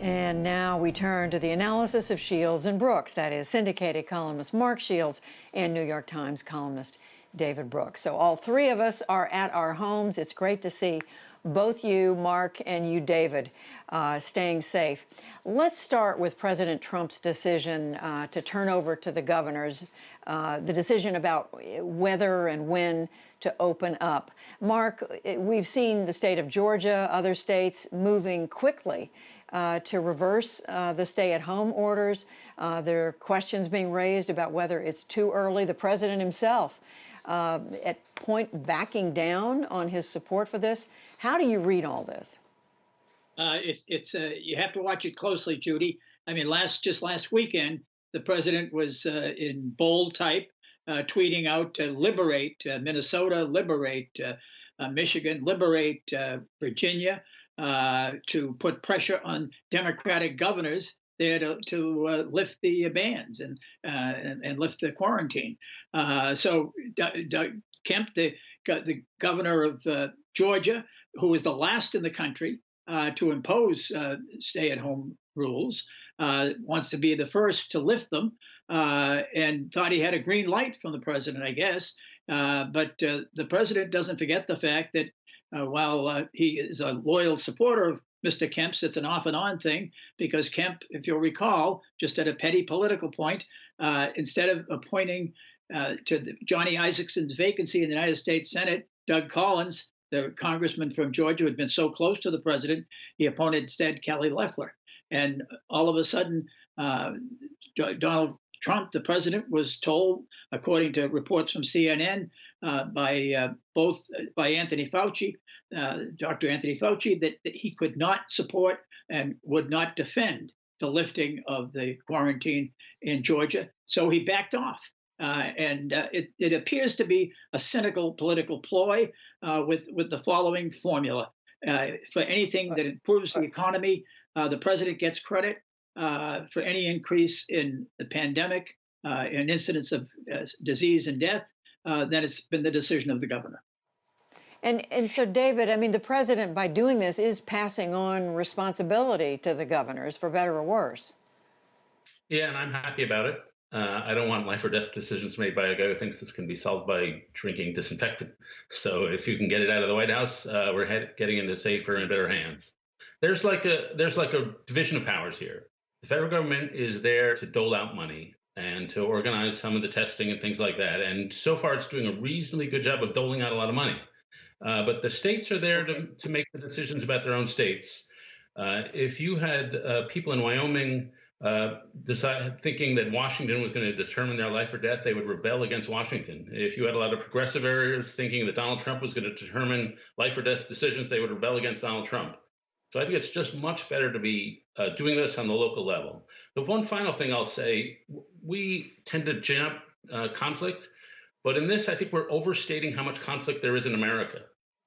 And now we turn to the analysis of Shields and Brooks, that is syndicated columnist Mark Shields and New York Times columnist David Brooks. So all three of us are at our homes. It's great to see both you, Mark, and you, David, staying safe. Let's start with President Trump's decision to turn over to the governors, the decision about whether and when to open up. Mark, we've seen the state of Georgia, other states moving quickly to reverse the stay-at-home orders. There are questions being raised about whether it's too early. The president himself at point backing down on his support for this. How do you read all this? You have to watch it closely, Judy. I mean, just last weekend, the president was in bold type, tweeting out to liberate Minnesota, liberate Michigan, liberate Virginia, to put pressure on Democratic governors there to lift the bans and lift the quarantine. So Doug Kemp, the governor of Georgia, who was the last in the country to impose stay-at-home rules, wants to be the first to lift them, and thought he had a green light from the president, I guess. But the president doesn't forget the fact that while he is a loyal supporter of Mr. Kemp's, it's an off and on thing, because Kemp, if you'll recall, just at a petty political point, instead of appointing to Johnny Isakson's vacancy in the United States Senate, Doug Collins, the congressman from Georgia who had been so close to the president, he appointed instead Kelly Loeffler. And all of a sudden, Donald Trump, the president, was told, according to reports from CNN, by Anthony Fauci, Dr. Anthony Fauci, that he could not support and would not defend the lifting of the quarantine in Georgia. So he backed off. It appears to be a cynical political ploy with the following formula. For anything that improves the economy, the president gets credit. For any increase in the pandemic and incidence of disease and death, then it's been the decision of the governor. And so, David, I mean, the president, by doing this, is passing on responsibility to the governors, for better or worse. Yeah, and I'm happy about it. I don't want life or death decisions made by a guy who thinks this can be solved by drinking disinfectant. So if you can get it out of the White House, we're getting into safer and better hands. There's like a division of powers here. The federal government is there to dole out money and to organize some of the testing and things like that. And so far, it's doing a reasonably good job of doling out a lot of money. But the states are there to make the decisions about their own states. If you had people in Wyoming thinking that Washington was going to determine their life or death, they would rebel against Washington. If you had a lot of progressive areas thinking that Donald Trump was going to determine life or death decisions, they would rebel against Donald Trump. So I think it's just much better to be doing this on the local level. The one final thing I'll say, we tend to gin up conflict, but in this, I think we're overstating how much conflict there is in America.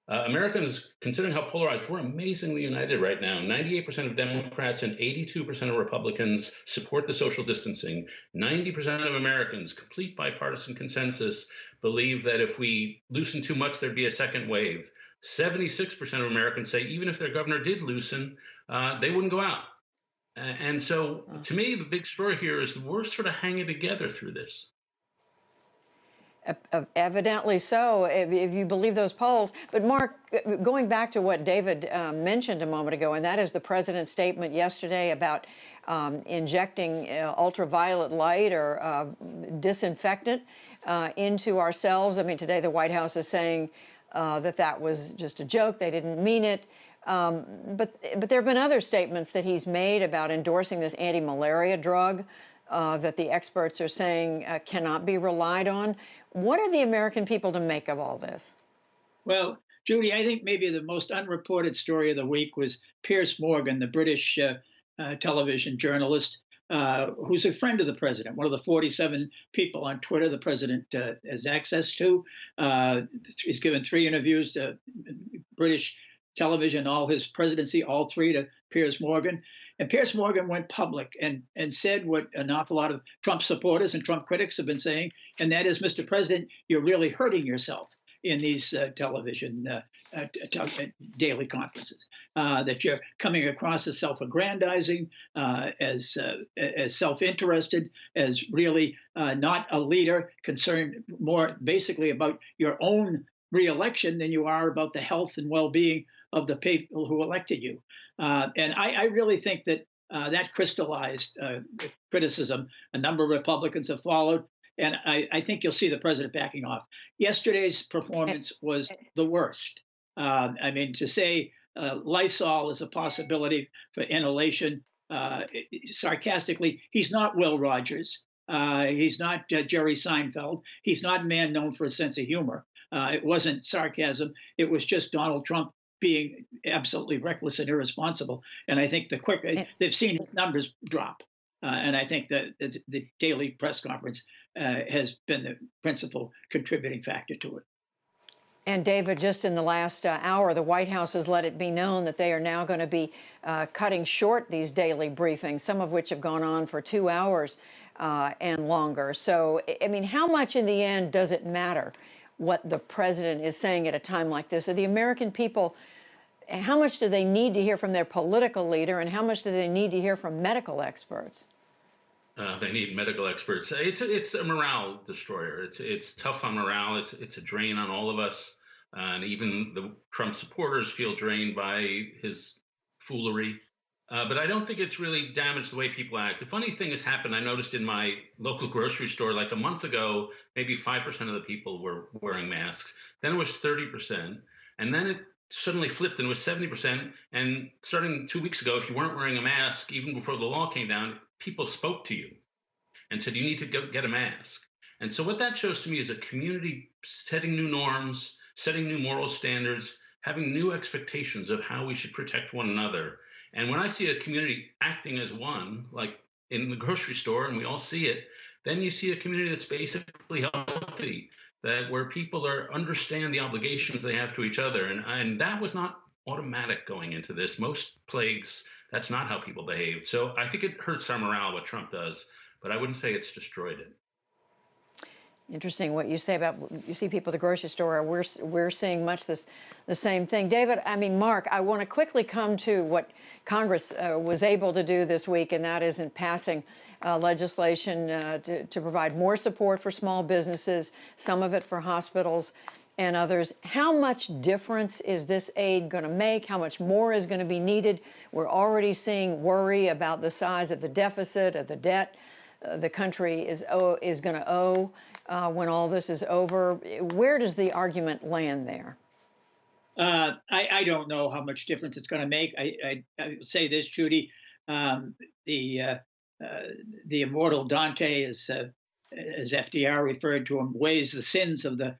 Americans, considering how polarized, we're amazingly united right now. 98% of Democrats and 82% of Republicans support the social distancing. 90% of Americans, complete bipartisan consensus, believe that if we loosen too much, there'd be a second wave. 76% of Americans say even if their governor did loosen, they wouldn't go out. And so to me, the big story here is we're sort of hanging together through this. Evidently so, if you believe those polls. But Mark, going back to what David mentioned a moment ago, and that is the president's statement yesterday about injecting ultraviolet light or disinfectant into our cells. I mean, today the White House is saying that was just a joke. They didn't mean it. But there have been other statements that he's made about endorsing this anti-malaria drug that the experts are saying cannot be relied on. What are the American people to make of all this? Well, Judy, I think maybe the most unreported story of the week was Piers Morgan, the British television journalist, who's a friend of the president, one of the 47 people on Twitter the president has access to. He's given 3 interviews to British television, all his presidency, all 3 to Piers Morgan. And Piers Morgan went public and said what an awful lot of Trump supporters and Trump critics have been saying, and that is, Mr. President, you're really hurting yourself. in these television daily conferences. That you're coming across as self-aggrandizing, as self-interested, as really not a leader, concerned more basically about your own reelection than you are about the health and well-being of the people who elected you. And I really think that that crystallized criticism. A number of Republicans have followed, and I think you'll see the president backing off. Yesterday's performance was the worst. I mean, to say Lysol is a possibility for inhalation, sarcastically, he's not Will Rogers. He's not Jerry Seinfeld. He's not a man known for a sense of humor. It wasn't sarcasm. It was just Donald Trump being absolutely reckless and irresponsible. And I think they've seen his numbers drop. And I think that the daily press conference has been the principal contributing factor to it. And David, just in the last hour, the White House has let it be known that they are now going to be cutting short these daily briefings, some of which have gone on for 2 hours and longer. So, I mean, how much in the end does it matter what the president is saying at a time like this? Are the American people, how much do they need to hear from their political leader, and how much do they need to hear from medical experts? They need medical experts. It's a morale destroyer. It's tough on morale. It's a drain on all of us, and even the Trump supporters feel drained by his foolery. But I don't think it's really damaged the way people act. The funny thing has happened. I noticed in my local grocery store, like a month ago, maybe 5% of the people were wearing masks. Then it was 30%, and then it suddenly flipped and was 70%. And starting 2 weeks ago, if you weren't wearing a mask, even before the law came down, people spoke to you and said, you need to go get a mask. And so what that shows to me is a community setting new norms, setting new moral standards, having new expectations of how we should protect one another. And when I see a community acting as one, like in the grocery store, and we all see it, then you see a community that's basically healthy, that where people understand the obligations they have to each other. And that was not automatic going into this. Most plagues, that's not how people behave. So I think it hurts our morale, what Trump does, but I wouldn't say it's destroyed it. Interesting what you say about, you see people at the grocery store. We're seeing much the same thing. David, I mean, Mark, I want to quickly come to what Congress was able to do this week, and that is in passing legislation to provide more support for small businesses, some of it for hospitals and others. How much difference is this aid going to make? How much more is going to be needed? We're already seeing worry about the size of the deficit, of the debt the country is going to owe when all this is over. Where does the argument land there? I don't know how much difference it's going to make. I say this, Judy. The immortal Dante, as FDR referred to him, weighs the sins of the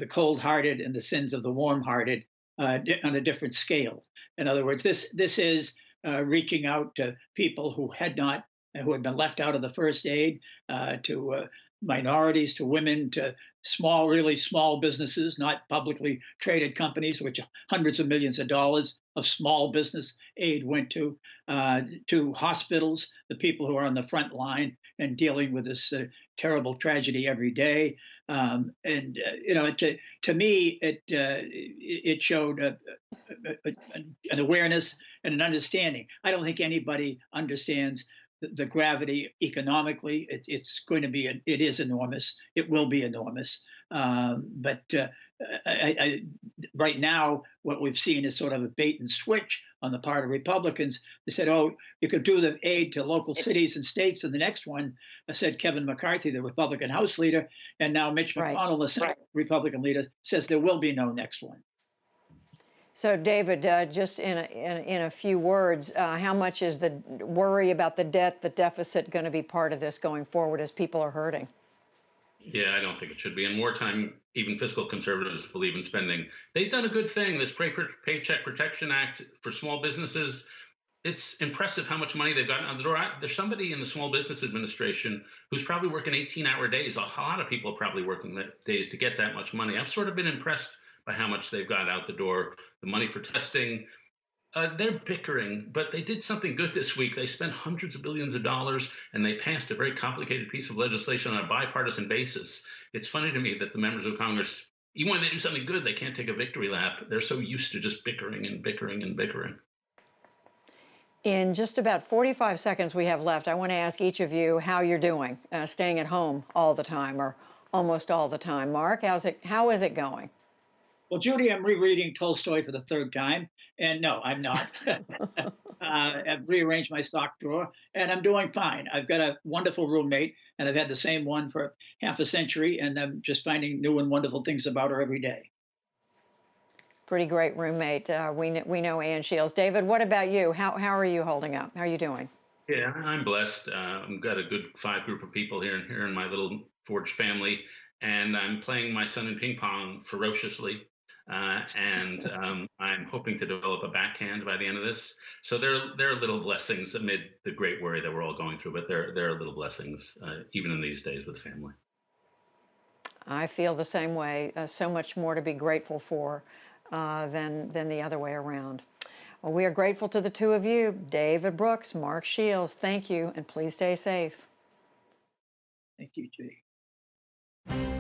cold-hearted and the sins of the warm-hearted on a different scale. In other words, this is reaching out to people who had been left out of the first aid, to minorities, to women, to really small businesses, not publicly traded companies, which hundreds of millions of dollars of small business aid went to hospitals, the people who are on the front line and dealing with this terrible tragedy every day. To me, it showed an awareness and an understanding. I don't think anybody understands the gravity economically. It is enormous. It will be enormous. But right now, what we've seen is sort of a bait and switch on the part of Republicans. They said, "Oh, you could do the aid to local cities and states," and the next one said Kevin McCarthy, the Republican House leader, and now Mitch McConnell, the Senate Republican leader, says there will be no next one. So, David, just in a few words, how much is the worry about the debt, the deficit, going to be part of this going forward as people are hurting? Yeah, I don't think it should be. In wartime, even fiscal conservatives believe in spending. They've done a good thing. This Paycheck Protection Act for small businesses, it's impressive how much money they've gotten on the door. There's somebody in the Small Business Administration who's probably working 18-hour days. A lot of people are probably working days to get that much money. I've sort of been impressed by how much they've got out the door. The money for testing, they're bickering, but they did something good this week. They spent hundreds of billions of dollars, and they passed a very complicated piece of legislation on a bipartisan basis. It's funny to me that the members of Congress, even when they do something good, they can't take a victory lap. They're so used to just bickering and bickering and bickering. In just about 45 seconds we have left, I want to ask each of you how you're doing, staying at home all the time or almost all the time. Mark, how is it going? Well, Judy, I'm rereading Tolstoy for the third time, and no, I'm not. I've rearranged my sock drawer, and I'm doing fine. I've got a wonderful roommate, and I've had the same one for half a century, and I'm just finding new and wonderful things about her every day. Pretty great roommate. We know Ann Shields. David, what about you? How are you holding up? How are you doing? Yeah, I'm blessed. I've got a good five group of people here in my little Forge family, and I'm playing my son in ping pong ferociously. And I'm hoping to develop a backhand by the end of this. So there are little blessings amid the great worry that we're all going through, but there are little blessings even in these days with family. I feel the same way. So much more to be grateful for than the other way around. Well, we are grateful to the two of you, David Brooks, Mark Shields. Thank you, and please stay safe. Thank you, Judy.